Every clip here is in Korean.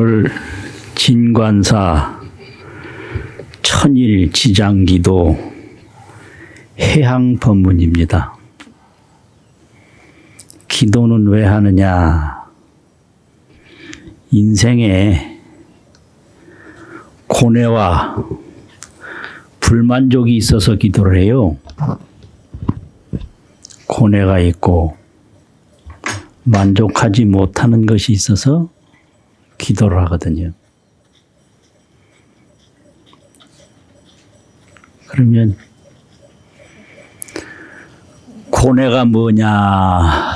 오늘 진관사 천일지장기도 해향법문입니다. 기도는 왜 하느냐? 인생에 고뇌와 불만족이 있어서 기도를 해요. 고뇌가 있고 만족하지 못하는 것이 있어서 기도를 하거든요. 그러면 고뇌가 뭐냐?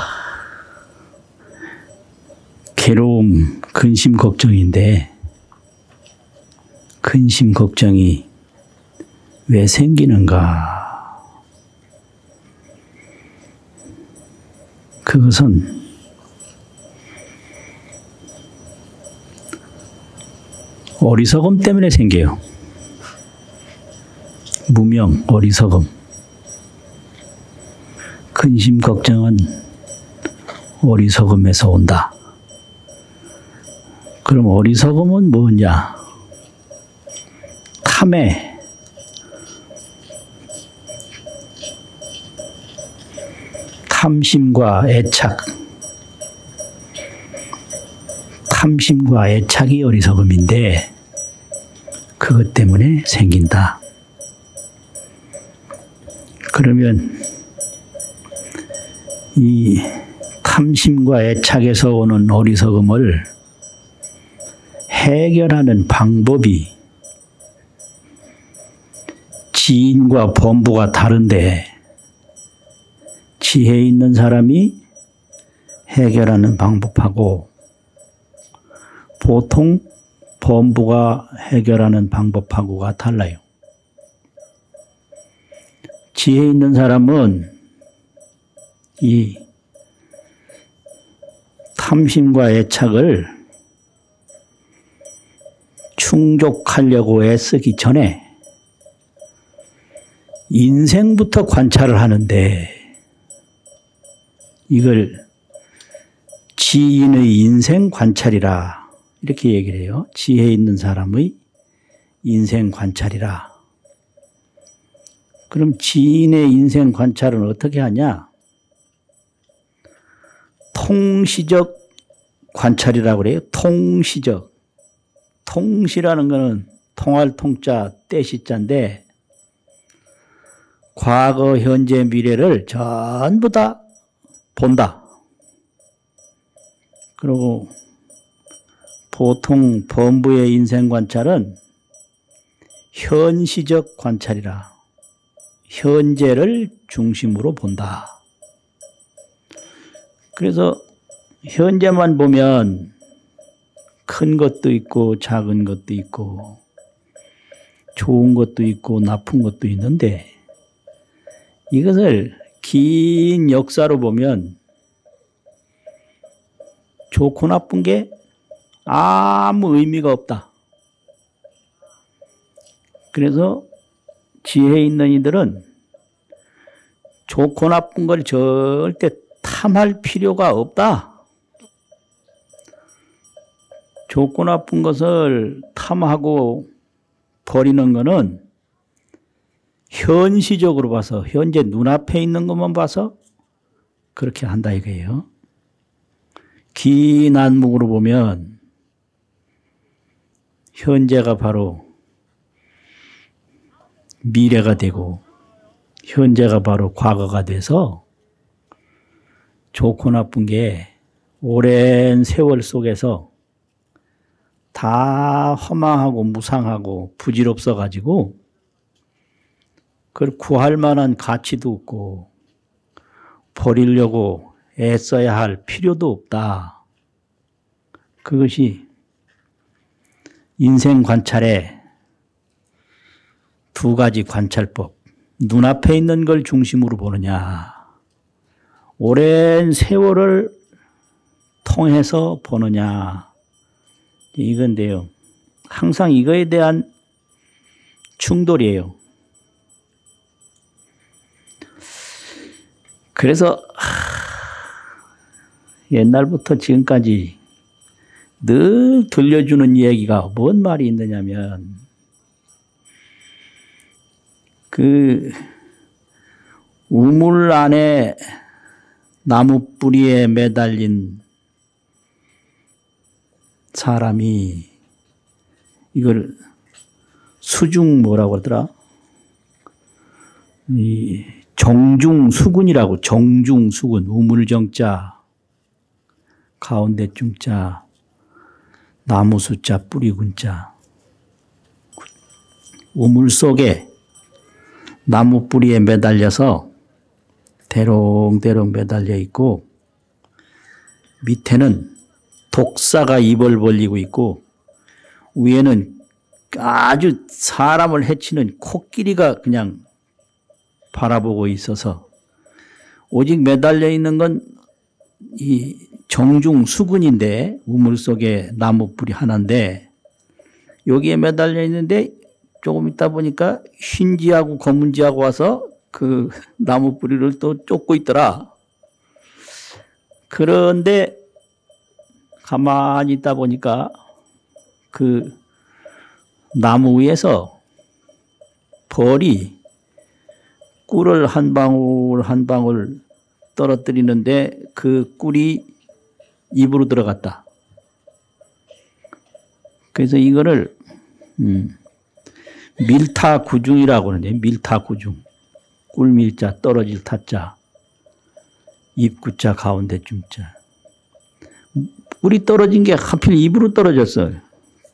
괴로움, 근심, 걱정인데 근심, 걱정이 왜 생기는가? 그것은 어리석음 때문에 생겨요. 무명, 어리석음. 근심, 걱정은 어리석음에서 온다. 그럼 어리석음은 뭐냐? 탐해. 탐심과 애착. 탐심과 애착이 어리석음인데 그것 때문에 생긴다. 그러면 이 탐심과 애착에서 오는 어리석음을 해결하는 방법이 지인과 범부가 다른데 지혜 있는 사람이 해결하는 방법하고 보통 범부가 해결하는 방법하고가 달라요. 지혜 있는 사람은 이 탐심과 애착을 충족하려고 애쓰기 전에 인생부터 관찰을 하는데 이걸 지인의 인생 관찰이라 이렇게 얘기를 해요. 지혜 있는 사람의 인생 관찰이라. 그럼 지인의 인생 관찰은 어떻게 하냐? 통시적 관찰이라고 그래요. 통시적. 통시라는 것은 통할 통자, 떼시자인데 과거, 현재, 미래를 전부 다 본다. 그리고 보통 범부의 인생 관찰은 현시적 관찰이라. 현재를 중심으로 본다. 그래서 현재만 보면 큰 것도 있고 작은 것도 있고 좋은 것도 있고 나쁜 것도 있는데 이것을 긴 역사로 보면 좋고 나쁜 게 아무 의미가 없다. 그래서 지혜 있는 이들은 좋고 나쁜 걸 절대 탐할 필요가 없다. 좋고 나쁜 것을 탐하고 버리는 것은 현시적으로 봐서 현재 눈앞에 있는 것만 봐서 그렇게 한다 이거예요. 긴 안목으로 보면 현재가 바로 미래가 되고 현재가 바로 과거가 돼서 좋고 나쁜 게 오랜 세월 속에서 다 허망하고 무상하고 부질없어 가지고 그걸 구할 만한 가치도 없고 버리려고 애써야 할 필요도 없다. 그것이 인생 관찰의 두 가지 관찰법. 눈앞에 있는 걸 중심으로 보느냐, 오랜 세월을 통해서 보느냐, 이건데요. 항상 이거에 대한 충돌이에요. 그래서 옛날부터 지금까지 늘 들려주는 얘기가 뭔 말이 있느냐면 그 우물 안에 나무 뿌리에 매달린 사람이 이걸 수중 뭐라고 하더라? 이 정중수군이라고. 정중수군. 우물정자 가운데 중자 나무 숫자 뿌리 군자. 우물 속에 나무 뿌리에 매달려서 대롱대롱 매달려 있고 밑에는 독사가 입을 벌리고 있고 위에는 아주 사람을 해치는 코끼리가 그냥 바라보고 있어서 오직 매달려 있는 건 이 정중 수군인데 우물 속에 나무 뿌리 하나인데 여기에 매달려 있는데 조금 있다 보니까 흰지하고 검은지하고 와서 그 나무 뿌리를 또 쫓고 있더라. 그런데 가만히 있다 보니까 그 나무 위에서 벌이 꿀을 한 방울 한 방울 떨어뜨리는데 그 꿀이 입으로 들어갔다. 그래서 이거를 밀타구중이라고 하는데 밀타구중. 꿀밀자 떨어질 타자 입구자 가운데 중자. 꿀이 떨어진 게 하필 입으로 떨어졌어요.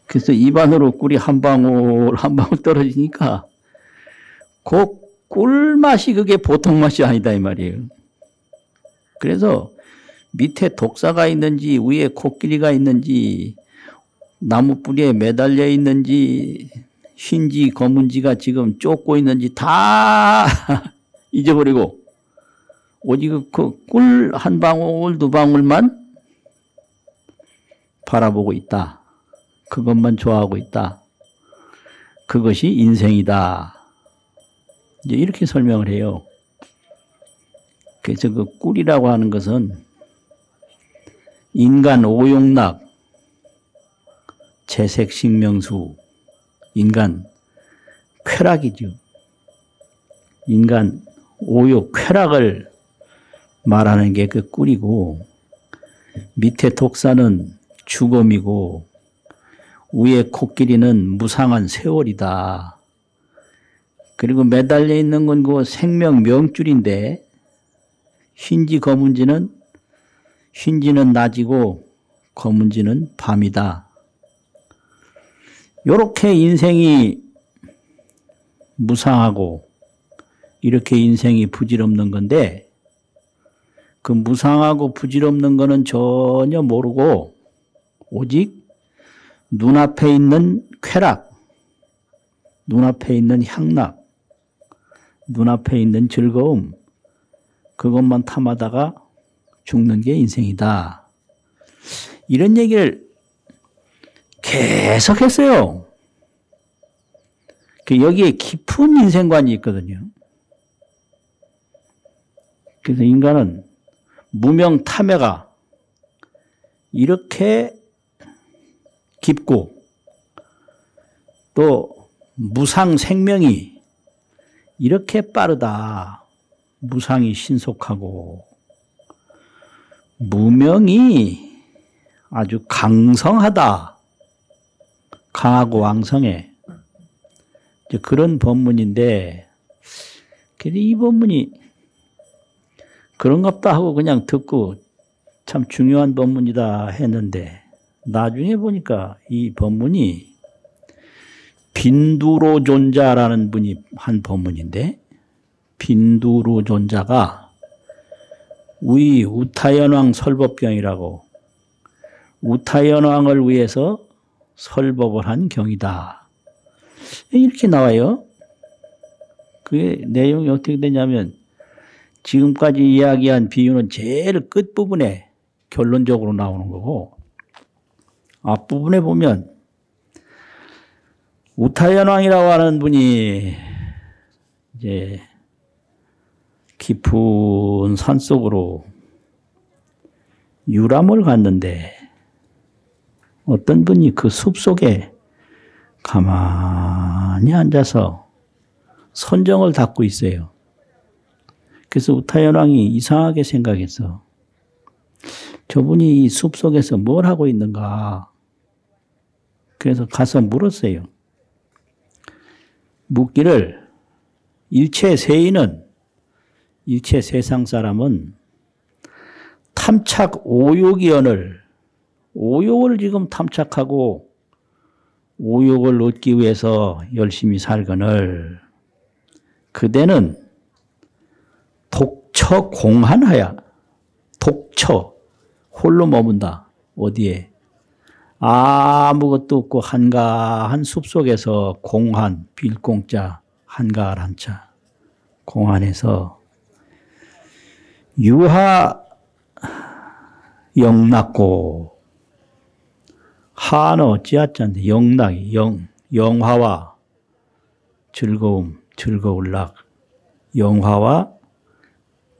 그래서 입 안으로 꿀이 한 방울 한 방울 떨어지니까 그 꿀맛이 그게 보통 맛이 아니다 이 말이에요. 그래서 밑에 독사가 있는지 위에 코끼리가 있는지 나무 뿌리에 매달려 있는지 흰지 검은지가 지금 쫓고 있는지 다 잊어버리고 오직 그 꿀 한 방울 두 방울만 바라보고 있다. 그것만 좋아하고 있다. 그것이 인생이다. 이제 이렇게 설명을 해요. 그래서 그 꿀이라고 하는 것은 인간 오용락, 채색식명수, 인간 쾌락이죠. 인간 오욕, 쾌락을 말하는 게 그 꿀이고 밑에 독사는 죽음이고 위에 코끼리는 무상한 세월이다. 그리고 매달려 있는 건 그 생명 명줄인데 흰지 검은지는 흰지는 낮이고 검은지는 밤이다. 이렇게 인생이 무상하고 이렇게 인생이 부질없는 건데 그 무상하고 부질없는 거는 전혀 모르고 오직 눈앞에 있는 쾌락, 눈앞에 있는 향락, 눈앞에 있는 즐거움 그것만 탐하다가 죽는 게 인생이다. 이런 얘기를 계속 했어요. 여기에 깊은 인생관이 있거든요. 그래서 인간은 무명 탐해가 이렇게 깊고 또 무상 생명이 이렇게 빠르다. 무상이 신속하고 무명이 아주 강성하다. 강하고 왕성해. 그런 법문인데 이 법문이 그런갑다 하고 그냥 듣고 참 중요한 법문이다 했는데 나중에 보니까 이 법문이 빈두로존자라는 분이 한 법문인데 빈두로존자가 우리 우타연왕 설법경이라고 우타연왕을 위해서 설법을 한 경이다. 이렇게 나와요. 그게 내용이 어떻게 되냐면 지금까지 이야기한 비유는 제일 끝부분에 결론적으로 나오는 거고 앞부분에 보면 우타연왕이라고 하는 분이 이제 깊은 산속으로 유람을 갔는데 어떤 분이 그 숲속에 가만히 앉아서 선정을 닦고 있어요. 그래서 우타현왕이 이상하게 생각했어. 저분이 이 숲속에서 뭘 하고 있는가. 그래서 가서 물었어요. 묻기를 일체 세인은, 일체 세상 사람은 탐착 오욕이언을, 오욕을 지금 탐착하고 오욕을 얻기 위해서 열심히 살거늘 그대는 독처 공한하야. 독처, 홀로 머문다. 어디에? 아무것도 없고 한가한 숲속에서 공한, 빌공자, 한가할 한자, 공한에서 유하 영락고, 하는 어찌하자인데 영락이 영화와 즐거움, 즐거울락, 영화와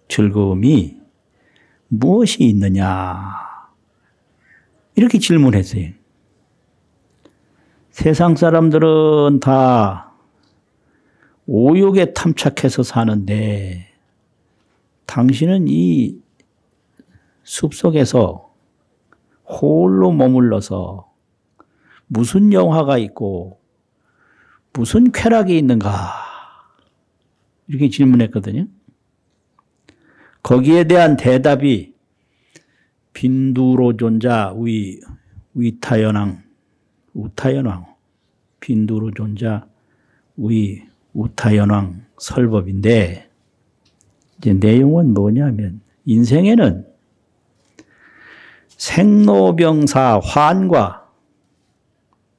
즐거움이 무엇이 있느냐 이렇게 질문했어요. 세상 사람들은 다 오욕에 탐착해서 사는데 당신은 이 숲속에서 홀로 머물러서 무슨 영화가 있고 무슨 쾌락이 있는가 이렇게 질문했거든요. 거기에 대한 대답이 빈두로존자 위타연왕 우타연왕 빈두로존자 우타연왕 설법인데 이제 내용은 뭐냐면 인생에는 생로병사 환과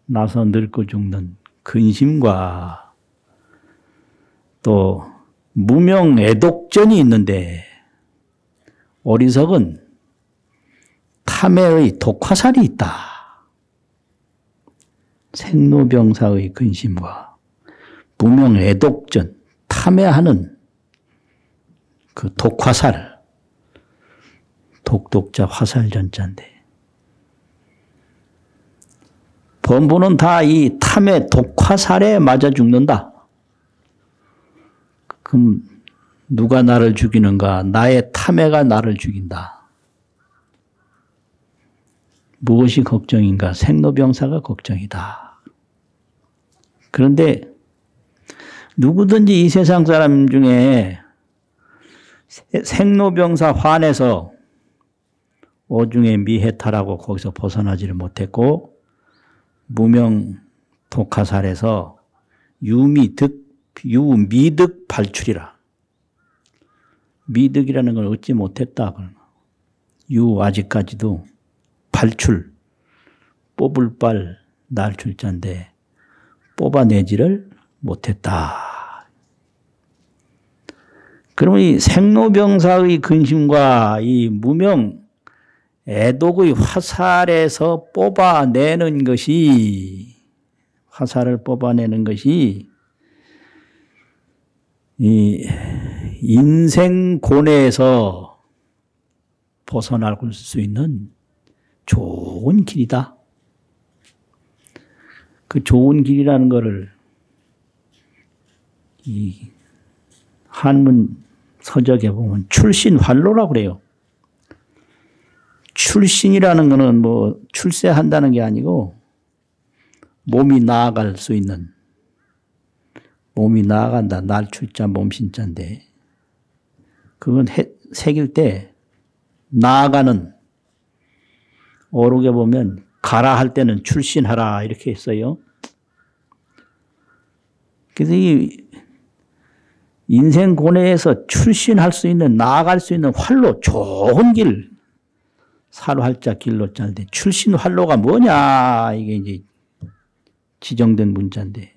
나서 늙고 죽는 근심과 또 무명 애독전이 있는데 어리석은 탐해의 독화살이 있다. 생로병사의 근심과 무명 애독전, 탐해하는 그 독화살, 독독자 화살전자인데 범부는 다 이 탐의 독화살에 맞아 죽는다. 그럼 누가 나를 죽이는가? 나의 탐해가 나를 죽인다. 무엇이 걱정인가? 생로병사가 걱정이다. 그런데 누구든지 이 세상 사람 중에 생로병사 환에서 오중에 미해탈하고 거기서 벗어나지를 못했고 무명 독화살에서 유미득 발출이라. 미득이라는 걸 얻지 못했다. 아직까지도 발출, 뽑을 발 날출자인데 뽑아내지를 못했다. 그러면 이 생로병사의 근심과 이 무명 애독의 화살에서 뽑아내는 것이, 화살을 뽑아내는 것이 이 인생 고뇌에서 벗어날 수 있는 좋은 길이다. 그 좋은 길이라는 것을 이 한문 서적에 보면 출신환로라고 그래요. 출신이라는 것은 뭐 출세한다는 게 아니고 몸이 나아갈 수 있는, 몸이 나아간다. 날출자 몸신자인데 그건 새길 때 나아가는, 어록에 보면 가라 할 때는 출신하라 이렇게 했어요. 그래서 이 인생 고뇌에서 출신할 수 있는, 나아갈 수 있는 활로, 좋은 길, 사로할자 길로 짤때 출신 활로가 뭐냐 이게 이제 지정된 문자인데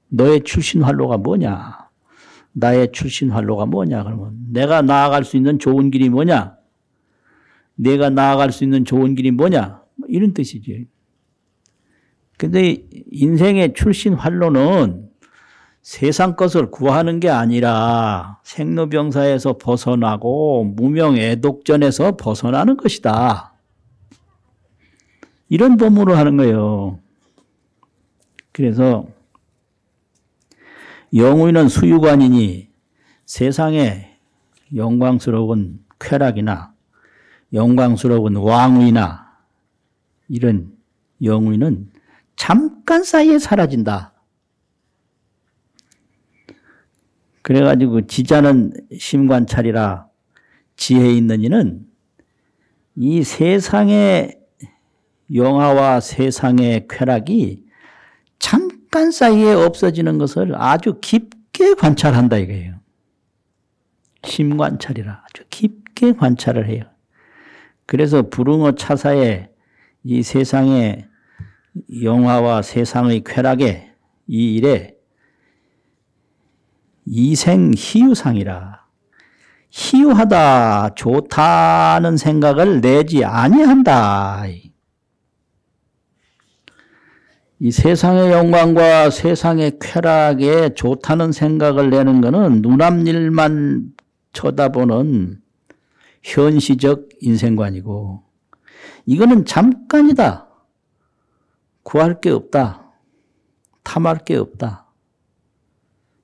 너의 출신 활로가 뭐냐, 나의 출신 활로가 뭐냐 그러면 내가 나아갈 수 있는 좋은 길이 뭐냐, 내가 나아갈 수 있는 좋은 길이 뭐냐 이런 뜻이죠. 그런데 인생의 출신 활로는 세상 것을 구하는 게 아니라 생로병사에서 벗어나고 무명 애독전에서 벗어나는 것이다. 이런 법문으로 하는 거예요. 그래서 영의는 수유관이니 세상에 영광스러운 쾌락이나 영광스러운 왕위나 이런 영의는 잠깐 사이에 사라진다. 그래가지고 지자는 심관찰이라 지혜 있는 이는 이 세상의 영화와 세상의 쾌락이 잠깐 사이에 없어지는 것을 아주 깊게 관찰한다 이거예요. 심관찰이라 아주 깊게 관찰을 해요. 그래서 불응어 차사에 이 세상의 영화와 세상의 쾌락에 이 일에 이생 희유상이라 희유하다 좋다는 생각을 내지 아니한다. 이 세상의 영광과 세상의 쾌락에 좋다는 생각을 내는 것은 눈앞일만 쳐다보는 현시적 인생관이고 이거는 잠깐이다. 구할 게 없다. 탐할 게 없다.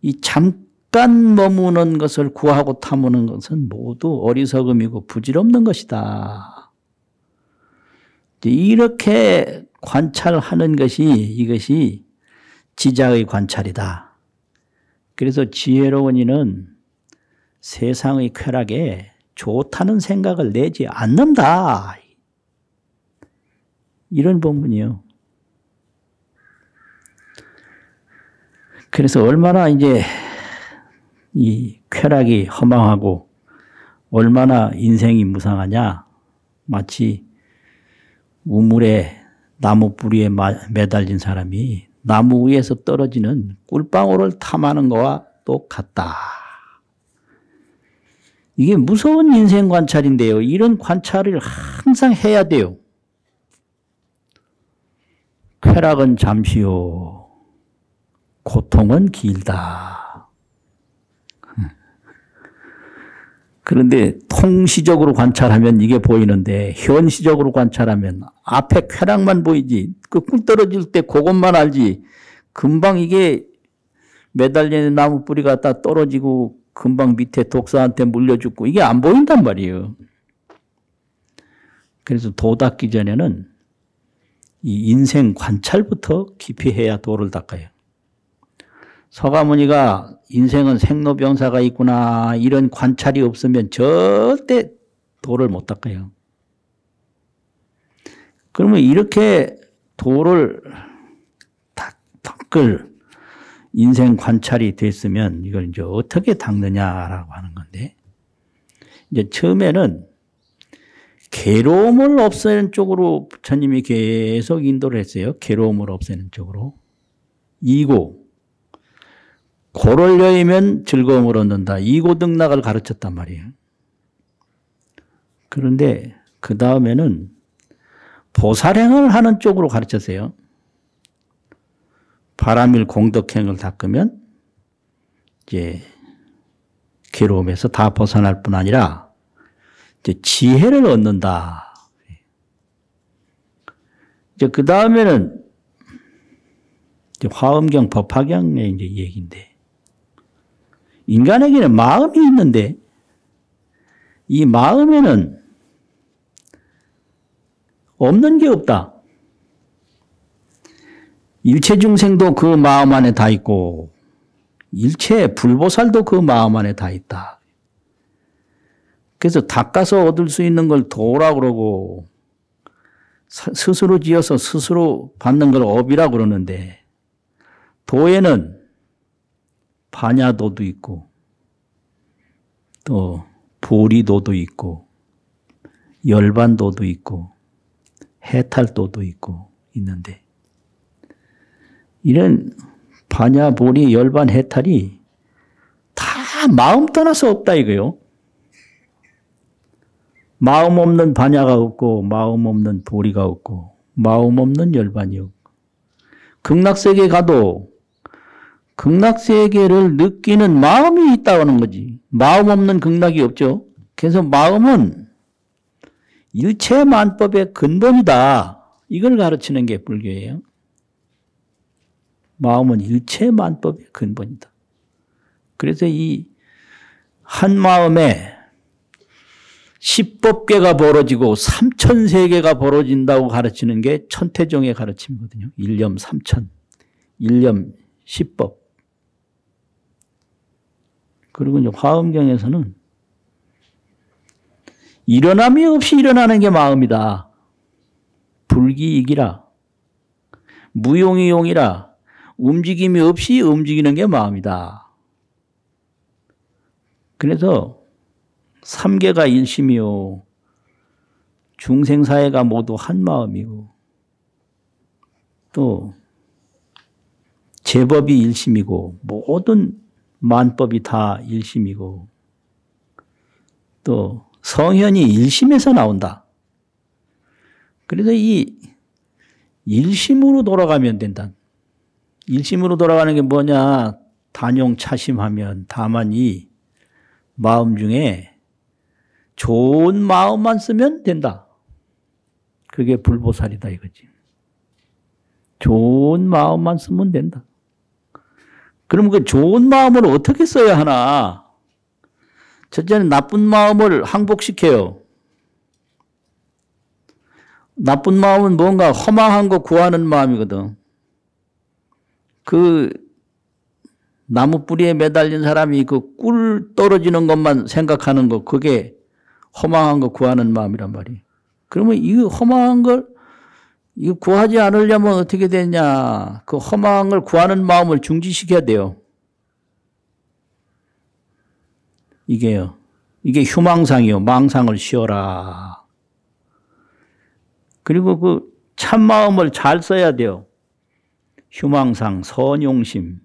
이 잠깐 머무는 것을 구하고 탐하는 것은 모두 어리석음이고 부질없는 것이다. 이렇게 관찰하는 것이 이것이 지자의 관찰이다. 그래서 지혜로운 이는 세상의 쾌락에 좋다는 생각을 내지 않는다. 이런 본문이요. 그래서 얼마나 이제 이 쾌락이 허망하고 얼마나 인생이 무상하냐. 마치 우물에 나무 뿌리에 매달린 사람이 나무 위에서 떨어지는 꿀방울을 탐하는 거와 똑같다. 이게 무서운 인생 관찰인데요. 이런 관찰을 항상 해야 돼요. 쾌락은 잠시요. 고통은 길다. 그런데 통시적으로 관찰하면 이게 보이는데 현시적으로 관찰하면 앞에 쾌락만 보이지 그 꿀 떨어질 때 그것만 알지 금방 이게 매달리는 나무 뿌리 갖다 떨어지고 금방 밑에 독사한테 물려 죽고 이게 안 보인단 말이에요. 그래서 도 닦기 전에는 이 인생 관찰부터 깊이 해야 도를 닦아요. 서가모니가 인생은 생로병사가 있구나 이런 관찰이 없으면 절대 도를 못 닦아요. 그러면 이렇게 도를 닦을 인생 관찰이 됐으면 이걸 이제 어떻게 닦느냐라고 하는 건데 이제 처음에는 괴로움을 없애는 쪽으로 부처님이 계속 인도를 했어요. 괴로움을 없애는 쪽으로. 이고 고를 여의면 즐거움을 얻는다. 이고등락을 가르쳤단 말이에요. 그런데 그 다음에는 보살행을 하는 쪽으로 가르쳤어요. 바람일 공덕행을 닦으면 이제 괴로움에서 다 벗어날 뿐 아니라 이제 지혜를 얻는다. 이제 그 다음에는 화엄경 법화경의 이제 얘기인데 인간에게는 마음이 있는데 이 마음에는 없는 게 없다. 일체 중생도 그 마음 안에 다 있고 일체 불보살도 그 마음 안에 다 있다. 그래서 닦아서 얻을 수 있는 걸 도라 그러고 스스로 지어서 스스로 받는 걸 업이라 그러는데 도에는 반야도도 있고 또 보리도도 있고 열반도도 있고 해탈도도 있고 있는데 이런 반야, 보리, 열반, 해탈이 다 마음 떠나서 없다 이거요. 마음 없는 반야가 없고 마음 없는 보리가 없고 마음 없는 열반이 없고 극락세계 가도 극락세계를 느끼는 마음이 있다는 거지. 마음 없는 극락이 없죠. 그래서 마음은 일체 만법의 근본이다. 이걸 가르치는 게 불교예요. 마음은 일체 만법의 근본이다. 그래서 이 한 마음에 10법계가 벌어지고 3천세계가 벌어진다고 가르치는 게 천태종의 가르침이거든요. 일념 3천, 일념 10법. 그리고 이제 화엄경에서는 일어남이 없이 일어나는 게 마음이다. 불기이기라. 무용이 용이라. 움직임이 없이 움직이는 게 마음이다. 그래서 삼계가 일심이요. 중생사회가 모두 한 마음이고 또 제법이 일심이고 모든 만법이 다 일심이고 또 성현이 일심에서 나온다. 그래서 이 일심으로 돌아가면 된다. 일심으로 돌아가는 게 뭐냐? 단용차심하면 다만 이 마음 중에 좋은 마음만 쓰면 된다. 그게 불보살이다 이거지. 좋은 마음만 쓰면 된다. 그럼 그 좋은 마음을 어떻게 써야 하나? 첫째는 나쁜 마음을 항복시켜요. 나쁜 마음은 뭔가 허망한 거 구하는 마음이거든. 그 나무 뿌리에 매달린 사람이 그 꿀 떨어지는 것만 생각하는 거, 그게 허망한 거 구하는 마음이란 말이에요. 그러면 이 허망한 걸 이거 구하지 않으려면 어떻게 되냐? 그 허망한 걸 구하는 마음을 중지시켜야 돼요. 이게요. 이게 휴망상이요. 망상을 쉬어라. 그리고 그 참마음을 잘 써야 돼요. 휴망상, 선용심.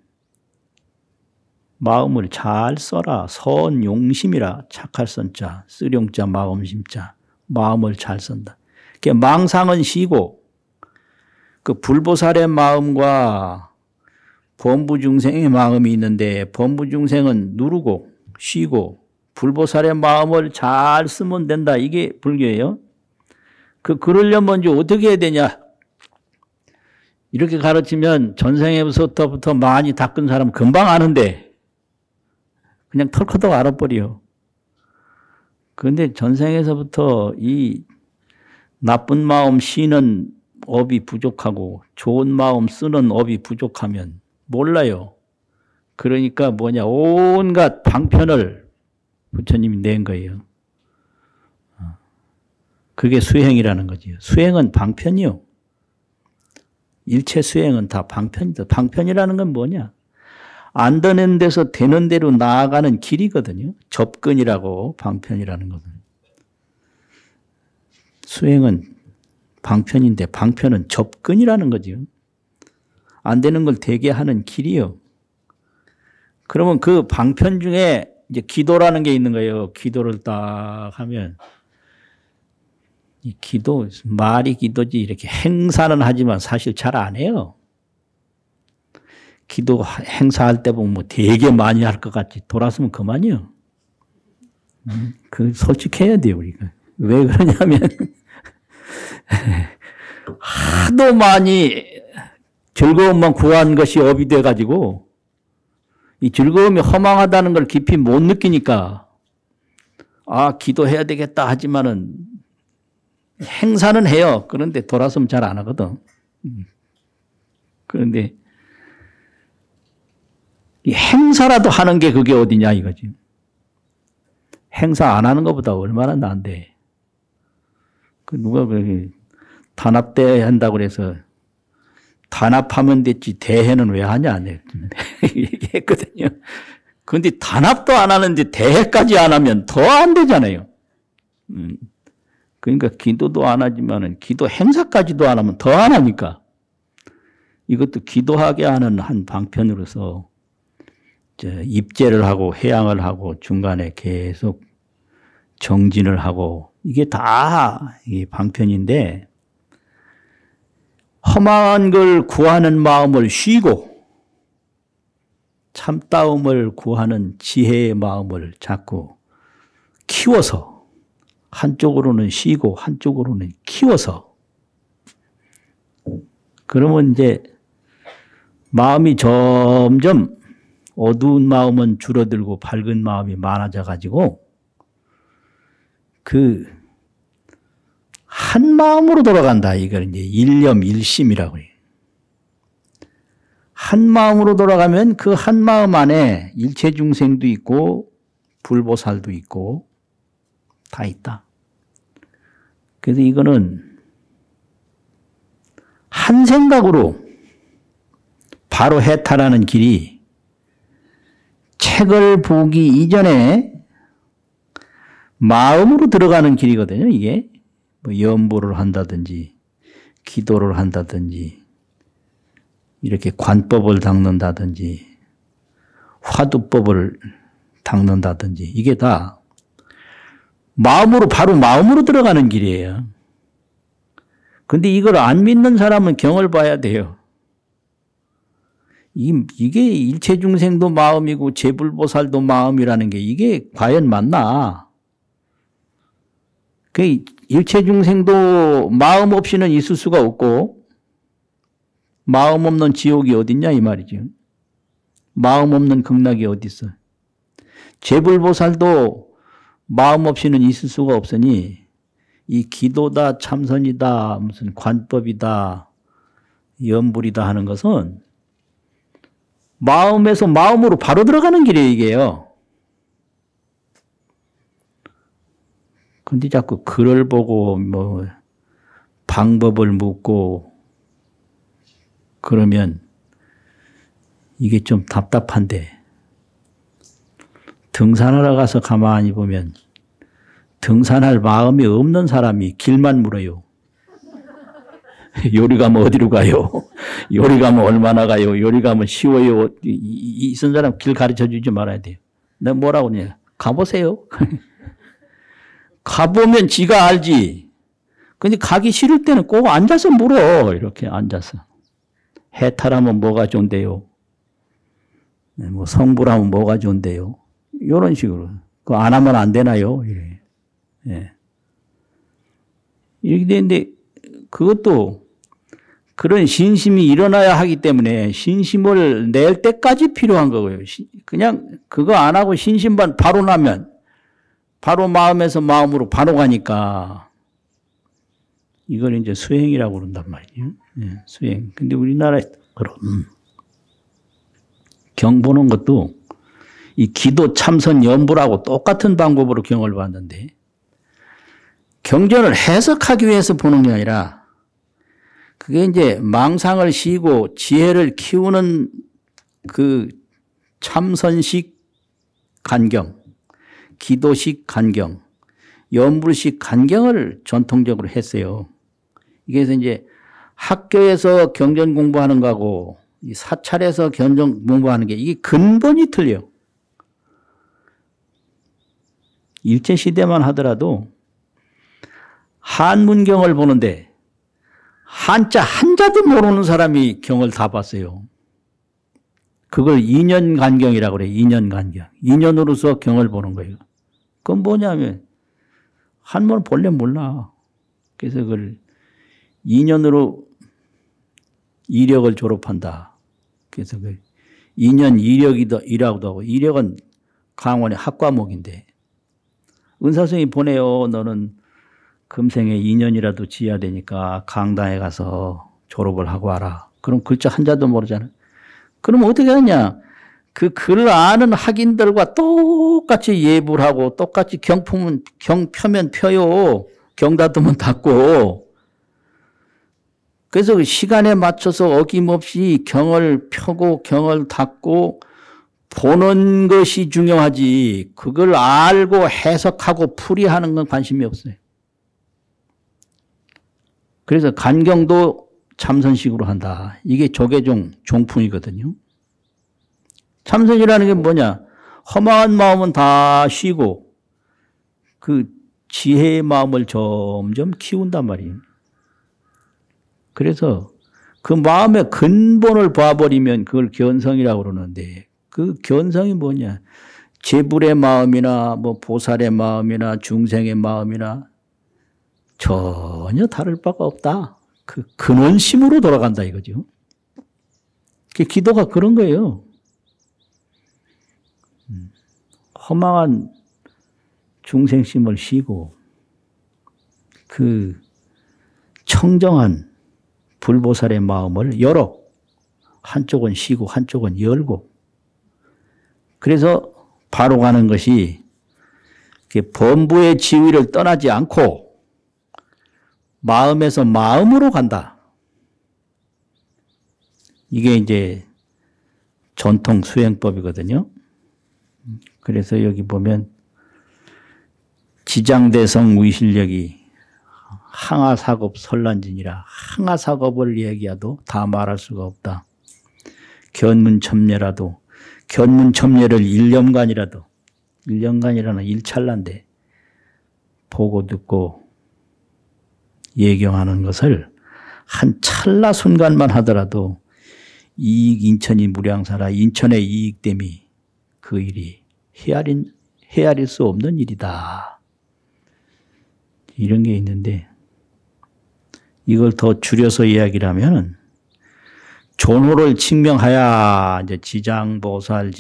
마음을 잘 써라. 선용심이라. 착할 선자, 쓰룡자, 마음심자. 마음을 잘 쓴다. 망상은 쉬고 그 불보살의 마음과 범부중생의 마음이 있는데 범부중생은 누르고 쉬고 불보살의 마음을 잘 쓰면 된다. 이게 불교예요. 그러려면 이제 어떻게 해야 되냐? 이렇게 가르치면 전생에서부터 많이 닦은 사람 금방 아는데 그냥 털커덕 알아버려. 그런데 전생에서부터 이 나쁜 마음 쉬는 업이 부족하고 좋은 마음 쓰는 업이 부족하면 몰라요. 그러니까 뭐냐, 온갖 방편을 부처님이 낸 거예요. 그게 수행이라는 거지요. 수행은 방편이요. 일체 수행은 다 방편이다. 방편이라는 건 뭐냐? 안 되는 데서 되는 대로 나아가는 길이거든요. 접근이라고 방편이라는 것은. 수행은 방편인데 방편은 접근이라는 거죠. 안 되는 걸 되게 하는 길이요. 그러면 그 방편 중에 이제 기도라는 게 있는 거예요. 기도를 딱 하면 이 기도, 말이 기도지 이렇게 행사는 하지만 사실 잘 안 해요. 기도 행사할 때 보면 뭐 되게 많이 할 것 같지. 돌아서면 그만이요. 솔직해야 돼요, 우리가. 왜 그러냐면, 하도 많이 즐거움만 구한 것이 업이 돼가지고, 이 즐거움이 허망하다는 걸 깊이 못 느끼니까, 기도해야 되겠다 하지만은, 행사는 해요. 그런데 돌아서면 잘 안 하거든. 그런데, 이 행사라도 하는 게 그게 어디냐 이거지. 행사 안 하는 것보다 얼마나 나은데. 누가 그렇게 단합대회 한다고 그래서 단합하면 됐지 대회는 왜 하냐 얘기했거든요. 그런데 단합도 안 하는데 대회까지 안 하면 더 안 되잖아요. 그러니까 기도도 안 하지만은 기도 행사까지도 안 하면 더 안 하니까 이것도 기도하게 하는 한 방편으로서 입제를 하고 회양을 하고 중간에 계속 정진을 하고 이게 다 방편인데 험한 걸 구하는 마음을 쉬고 참다움을 구하는 지혜의 마음을 자꾸 키워서 한쪽으로는 쉬고 한쪽으로는 키워서 그러면 이제 마음이 점점 어두운 마음은 줄어들고 밝은 마음이 많아져 가지고 한 마음으로 돌아간다. 이걸 이제 일념 일심이라고 해요. 한 마음으로 돌아가면 그 한 마음 안에 일체 중생도 있고 불보살도 있고 다 있다. 그래서 이거는 한 생각으로 바로 해탈하는 길이 책을 보기 이전에 마음으로 들어가는 길이거든요. 이게 뭐 연보를 한다든지 기도를 한다든지 이렇게 관법을 닦는다든지 화두법을 닦는다든지 이게 다 마음으로 바로 마음으로 들어가는 길이에요. 근데 이걸 안 믿는 사람은 경을 봐야 돼요. 이게 일체 중생도 마음이고 제불보살도 마음이라는 게 이게 과연 맞나? 그 일체 중생도 마음 없이는 있을 수가 없고 마음 없는 지옥이 어딨냐 이 말이죠. 마음 없는 극락이 어디 있어? 제불보살도 마음 없이는 있을 수가 없으니 이 기도다 참선이다 무슨 관법이다 연불이다 하는 것은 마음에서 마음으로 바로 들어가는 길이에요 이게요. 근데 자꾸 글을 보고 뭐 방법을 묻고 그러면 이게 좀 답답한데 등산하러 가서 가만히 보면 등산할 마음이 없는 사람이 길만 물어요. 요리 가면 어디로 가요? 요리 가면 얼마나 가요? 요리 가면 쉬워요? 이런 사람 길 가르쳐 주지 말아야 돼요. 내가 뭐라고 그러냐? 가보세요. 가보면 지가 알지. 근데 가기 싫을 때는 꼭 앉아서 물어. 이렇게 앉아서. 해탈하면 뭐가 좋은데요? 뭐 성불하면 뭐가 좋은데요? 이런 식으로. 그거 안 하면 안 되나요? 이래. 예. 이렇게 되는데 그것도 그런 신심이 일어나야 하기 때문에 신심을 낼 때까지 필요한 거고요. 그냥 그거 안 하고 신심만 바로 나면 바로 마음에서 마음으로 바로 가니까 이걸 이제 수행이라고 그런단 말이에요. 예, 수행. 근데 우리나라에 그런 경 보는 것도 이 기도 참선 연불하고 똑같은 방법으로 경을 봤는데 경전을 해석하기 위해서 보는 게 아니라 그게 이제 망상을 쉬고 지혜를 키우는 그 참선식 간경, 기도식 간경, 연불식 간경을 전통적으로 했어요. 그래서 이제 학교에서 경전 공부하는 거하고 이 사찰에서 경전 공부하는 게 이게 근본이 틀려. 일제시대만 하더라도 한문경을 보는데 한자 한자도 모르는 사람이 경을 다 봤어요. 그걸 인연간경이라고 그래요. 인연간경. 인연으로서 경을 보는 거예요. 그건 뭐냐면 한문 본래 몰라. 그래서 그걸 인연으로 이력을 졸업한다. 그래서 그 인연 이력이라고도 하고 이력은 강원의 학과목인데 은사성이 보내요. 너는 금생에 2년이라도 지어야 되니까 강당에 가서 졸업을 하고 와라. 그럼 글자 한자도 모르잖아. 그럼 어떻게 하냐? 그 글 아는 학인들과 똑같이 예불 하고 똑같이 경 펴면 펴요. 경 닫으면 닫고. 그래서 그 시간에 맞춰서 어김없이 경을 펴고 경을 닫고 보는 것이 중요하지. 그걸 알고 해석하고 풀이하는 건 관심이 없어요. 그래서 간경도 참선식으로 한다. 이게 조계종 종풍이거든요. 참선이라는 게 뭐냐? 험한 마음은 다 쉬고 그 지혜의 마음을 점점 키운단 말이에요. 그래서 그 마음의 근본을 봐버리면 그걸 견성이라고 그러는데 그 견성이 뭐냐? 제불의 마음이나 뭐 보살의 마음이나 중생의 마음이나 전혀 다를 바가 없다. 그 근원심으로 돌아간다 이거죠. 기도가 그런 거예요. 허망한 중생심을 쉬고 그 청정한 불보살의 마음을 열어 한쪽은 쉬고 한쪽은 열고 그래서 바로 가는 것이 범부의 지위를 떠나지 않고 마음에서 마음으로 간다. 이게 이제 전통 수행법이거든요. 그래서 여기 보면 지장대성 위실력이 항아사급 설란진이라 항아사급을 얘기해도 다 말할 수가 없다. 견문첨례라도 견문첨례를 1년간이라도 1년간이라는 일찰나인데 보고 듣고 예경하는 것을 한 찰나 순간만 하더라도 이익 인천이 무량사라 인천의 이익됨이 그 일이 헤아릴 수 없는 일이다. 이런 게 있는데 이걸 더 줄여서 이야기를 하면은 존호를 칭명하야 이제 지장보살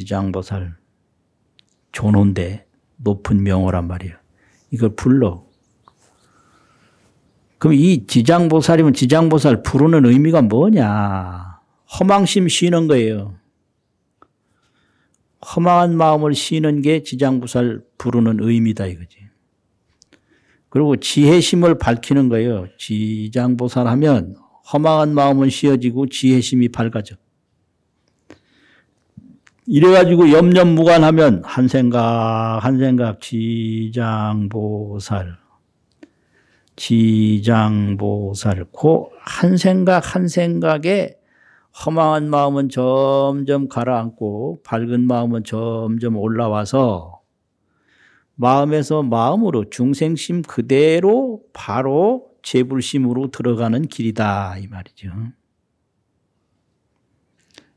존호인데 높은 명호란 말이에요. 이걸 불러. 그럼 이 지장보살이면 지장보살 부르는 의미가 뭐냐? 허망심 쉬는 거예요. 허망한 마음을 쉬는 게 지장보살 부르는 의미다 이거지. 그리고 지혜심을 밝히는 거예요. 지장보살 하면 허망한 마음은 쉬어지고 지혜심이 밝아져. 이래가지고 염려무관하면 한 생각 지장보살 그 한 생각에 허망한 마음은 점점 가라앉고 밝은 마음은 점점 올라와서 마음에서 마음으로 중생심 그대로 바로 재불심으로 들어가는 길이다 이 말이죠.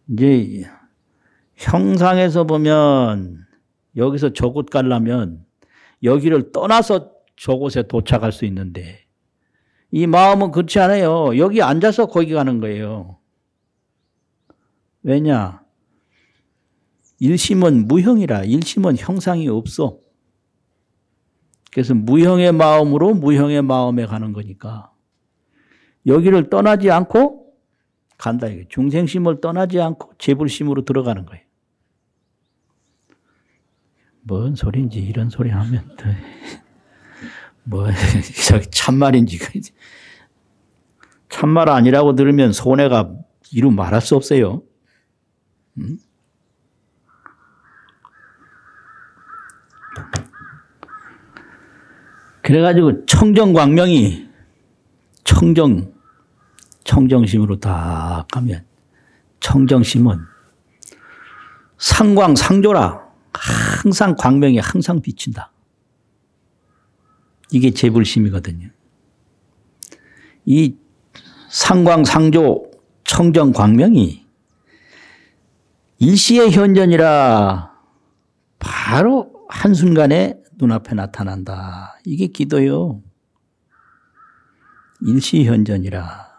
이제 형상에서 보면 여기서 저곳 가려면 여기를 떠나서 저곳에 도착할 수 있는데 이 마음은 그렇지 않아요. 여기 앉아서 거기 가는 거예요. 왜냐? 일심은 무형이라 일심은 형상이 없어. 그래서 무형의 마음으로 무형의 마음에 가는 거니까 여기를 떠나지 않고 간다. 중생심을 떠나지 않고 재불심으로 들어가는 거예요. 뭔 소리인지 이런 소리 하면 뭐 참말인지 참말 아니라고 들으면 손해가 이루 말할 수 없어요. 그래가지고 청정광명이 청정심으로 딱 가면 청정심은 상광상조라 항상 광명이 항상 비친다. 이게 재불심이거든요. 이 상광상조 청정광명이 일시의 현전이라 바로 한순간에 눈앞에 나타난다. 이게 기도요. 일시현전이라.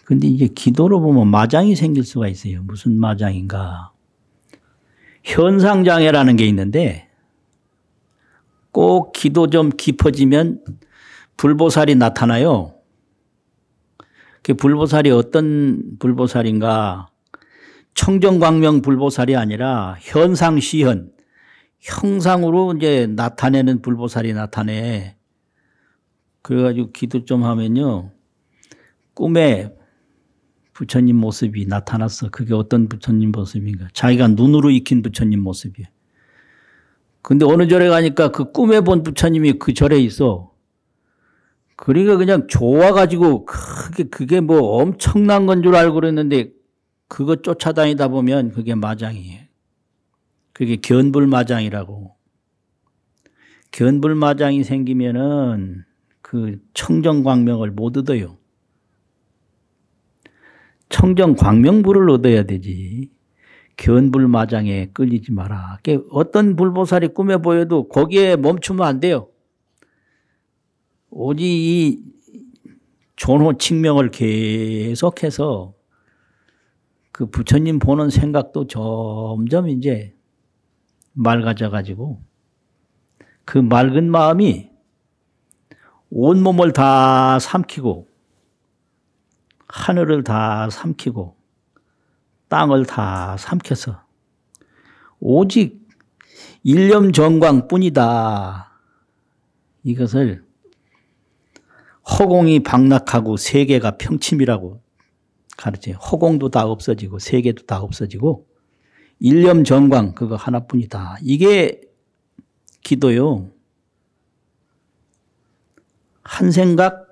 근데 이제 기도로 보면 마장이 생길 수가 있어요. 무슨 마장인가. 현상장애라는 게 있는데 꼭 기도 좀 깊어지면 불보살이 나타나요. 그 불보살이 어떤 불보살인가. 청정광명 불보살이 아니라 현상시현. 형상으로 이제 나타내는 불보살이 나타내. 그래가지고 기도 좀 하면요. 꿈에 부처님 모습이 나타났어. 그게 어떤 부처님 모습인가. 자기가 눈으로 익힌 부처님 모습이에요. 근데 어느 절에 가니까 그 꿈에 본 부처님이 그 절에 있어. 그러니까 그냥 좋아가지고 그게 뭐 엄청난 건 줄 알고 그랬는데 그거 쫓아다니다 보면 그게 마장이에요. 그게 견불마장이라고. 견불마장이 생기면은 그 청정광명을 못 얻어요. 청정광명불을 얻어야 되지. 견불마장에 끌리지 마라. 어떤 불보살이 꿈에 보여도 거기에 멈추면 안 돼요. 오직 이 존호 칙명을 계속해서 그 부처님 보는 생각도 점점 이제 맑아져 가지고 그 맑은 마음이 온몸을 다 삼키고 하늘을 다 삼키고 땅을 다 삼켜서 오직 일념정광뿐이다. 이것을 허공이 박락하고 세계가 평침이라고 가르쳐요. 허공도 다 없어지고 세계도 다 없어지고 일념정광 그거 하나뿐이다. 이게 기도요. 한 생각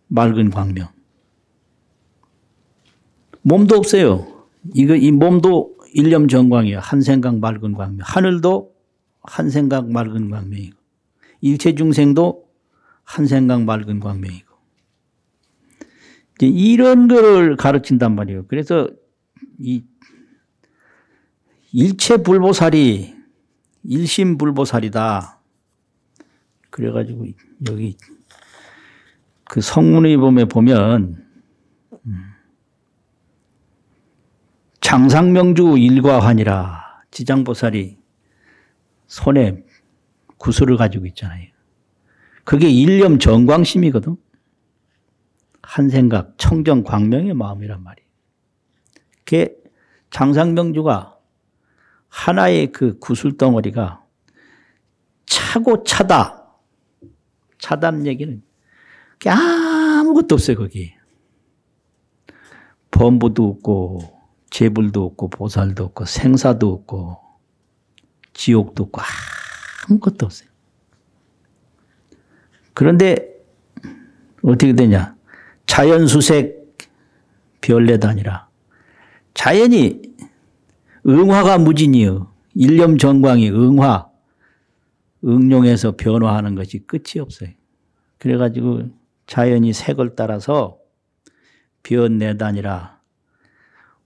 맑은 광명. 몸도 없어요. 이 몸도 일념정광이에요. 한 생각 맑은 광명. 하늘도 한 생각 맑은 광명이고 일체 중생도 한 생각 맑은 광명이고 이제 이런 거를 가르친단 말이에요. 그래서 이 일체 불보살이 일심불보살이다. 그래가지고 여기 그 성문의 법에 보면 장상명주 일과환이라 지장보살이 손에 구슬을 가지고 있잖아요. 그게 일념 정광심이거든. 한 생각 청정 광명의 마음이란 말이에요. 그게 장상명주가 하나의 그 구슬덩어리가 차고 차다. 차다는 얘기는 아무것도 없어요. 거기. 범부도 없고 재불도 없고 보살도 없고 생사도 없고 지옥도 없고 아무것도 없어요. 그런데 어떻게 되냐. 자연수색 별내다니라. 자연이 응화가 무진이요. 일념정광이 응용해서 변화하는 것이 끝이 없어요. 그래가지고 자연이 색을 따라서 변내다니라.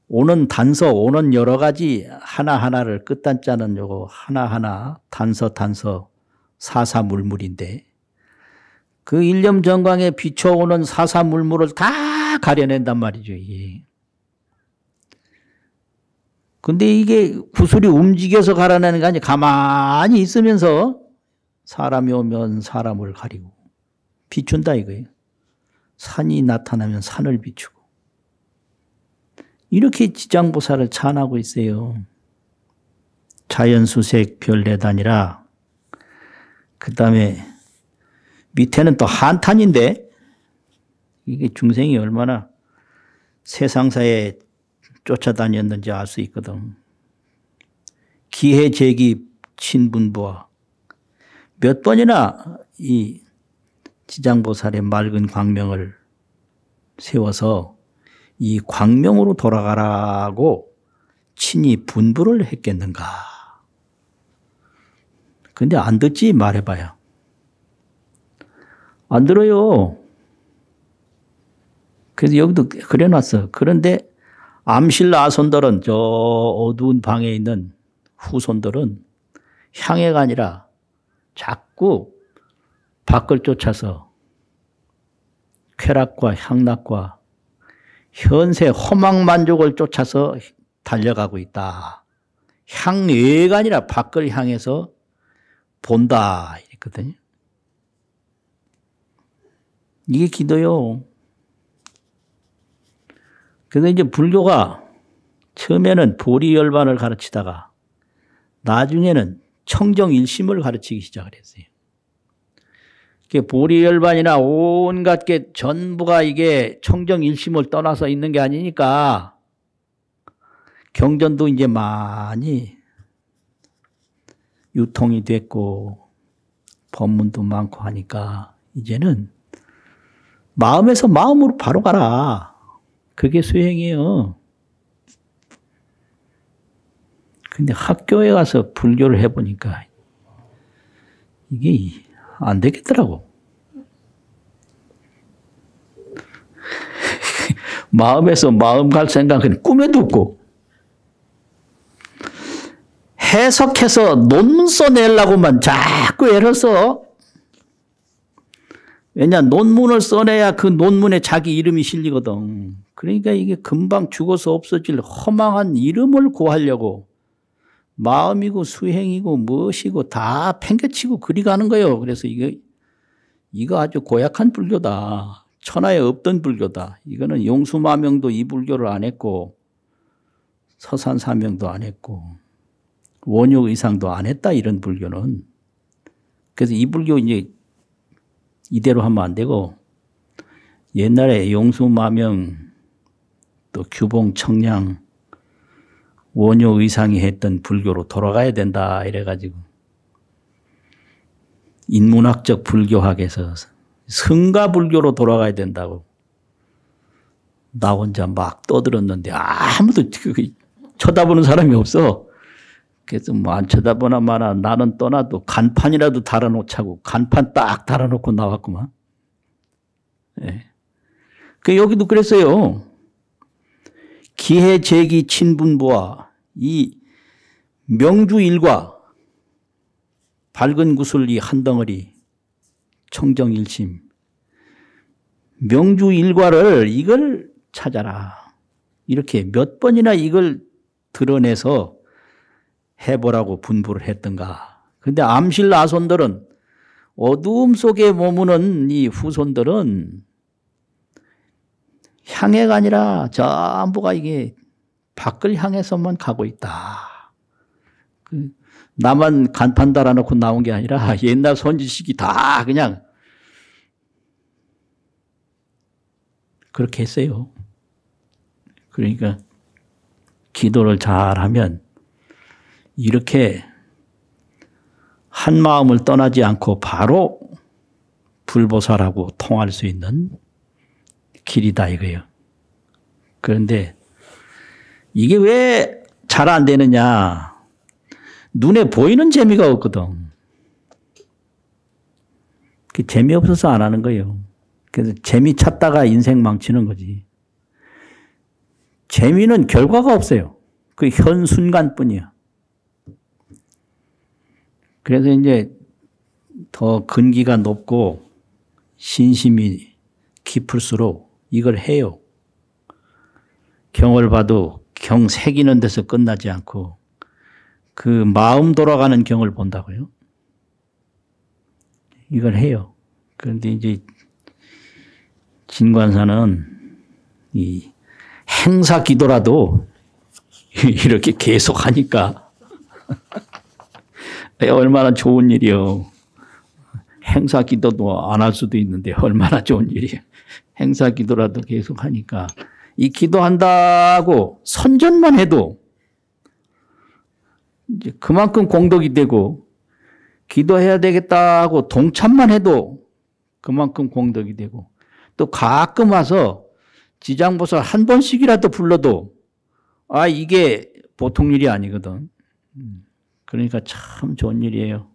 오는 단서, 오는 여러 가지 하나하나를 끝단자는 요거 하나하나 단서 사사물물인데 그 일념정광에 비춰오는 사사물물을 다 가려낸단 말이죠. 이게. 근데 이게 구슬이 움직여서 가려내는 게 아니라 가만히 있으면서 사람이 오면 사람을 가리고 비춘다 이거예요. 산이 나타나면 산을 비추고 이렇게 지장보살을 찬하고 있어요. 자연수색 별내다니라. 그 다음에 밑에는 또 한탄인데 이게 중생이 얼마나 세상사에 쫓아다녔는지 알 수 있거든. 기해제기 친분부와 몇 번이나 이 지장보살의 맑은 광명을 세워서 이 광명으로 돌아가라고 친히 분부를 했겠는가. 근데 안 듣지 말해봐요. 안 들어요. 그래서 여기도 그려놨어. 그런데 암실 아손들은 저 어두운 방에 있는 후손들은 향해가 아니라 자꾸 밖을 쫓아서 쾌락과 향락과 현세 허망만족을 쫓아서 달려가고 있다. 향외가 아니라 밖을 향해서 본다. 이랬거든요. 이게 기도요. 그래서 이제 불교가 처음에는 보리열반을 가르치다가 나중에는 청정일심을 가르치기 시작을 했어요. 보리열반이나 온갖 게 전부가 이게 청정일심을 떠나서 있는 게 아니니까 경전도 이제 많이 유통이 됐고 법문도 많고 하니까 이제는 마음에서 마음으로 바로 가라. 그게 수행이에요. 근데 학교에 가서 불교를 해보니까 이게 안 되겠더라고. 마음에서 마음 갈 생각은 꿈에도 없고 해석해서 논문 써내려고만 자꾸 애를 써. 왜냐, 논문을 써내야 그 논문에 자기 이름이 실리거든. 그러니까 이게 금방 죽어서 없어질 허망한 이름을 구하려고 마음이고 수행이고 무엇이고 다 팽개치고 그리 가는 거예요. 그래서 이거 아주 고약한 불교다. 천하에 없던 불교다. 이거는 용수마명도 이 불교를 안 했고 서산사명도 안 했고 원효의상도 안 했다. 이런 불교는. 그래서 이 불교 이제 이대로 하면 안 되고 옛날에 용수마명 또 규봉 청량 원효의상이 했던 불교로 돌아가야 된다 이래가지고 인문학적 불교학에서 성가불교로 돌아가야 된다고 나 혼자 막 떠들었는데 아무도 쳐다보는 사람이 없어. 그래서 뭐 안 쳐다보나 마나 나는 떠나도 간판이라도 달아놓자고 간판 딱 달아놓고 나왔구만. 예. 그 여기도 그랬어요. 기해제기 친분부와 이 명주일과 밝은 구슬 이 한 덩어리 청정일심 명주일과를 이걸 찾아라. 이렇게 몇 번이나 이걸 드러내서 해보라고 분부를 했던가. 그런데 암실아손들은 어두움 속에 머무는 이 후손들은 향해가 아니라 전부가 이게 밖을 향해서만 가고 있다. 나만 간판 달아놓고 나온 게 아니라 옛날 선지식이 다 그냥 그렇게 했어요. 그러니까 기도를 잘하면 이렇게 한 마음을 떠나지 않고 바로 불보살하고 통할 수 있는 길이다 이거예요. 그런데 이게 왜 잘 안 되느냐. 눈에 보이는 재미가 없거든. 재미없어서 안 하는 거예요. 그래서 재미 찾다가 인생 망치는 거지. 재미는 결과가 없어요. 그 현 순간뿐이야. 그래서 이제 더 근기가 높고 신심이 깊을수록 이걸 해요. 경을 봐도 경 새기는 데서 끝나지 않고 그 마음 돌아가는 경을 본다고요. 이걸 해요. 그런데 이제 진관사는 이 행사 기도라도 이렇게 계속 하니까 얼마나 좋은 일이요. 행사 기도도 안 할 수도 있는데 얼마나 좋은 일이에요. 행사 기도라도 계속 하니까 이 기도한다고 선전만 해도 이제 그만큼 공덕이 되고 기도해야 되겠다고 동참만 해도 그만큼 공덕이 되고 또 가끔 와서 지장보살 한 번씩이라도 불러도 이게 보통 일이 아니거든. 그러니까 참 좋은 일이에요.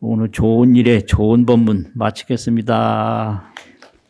오늘 좋은 일에 좋은 법문 마치겠습니다.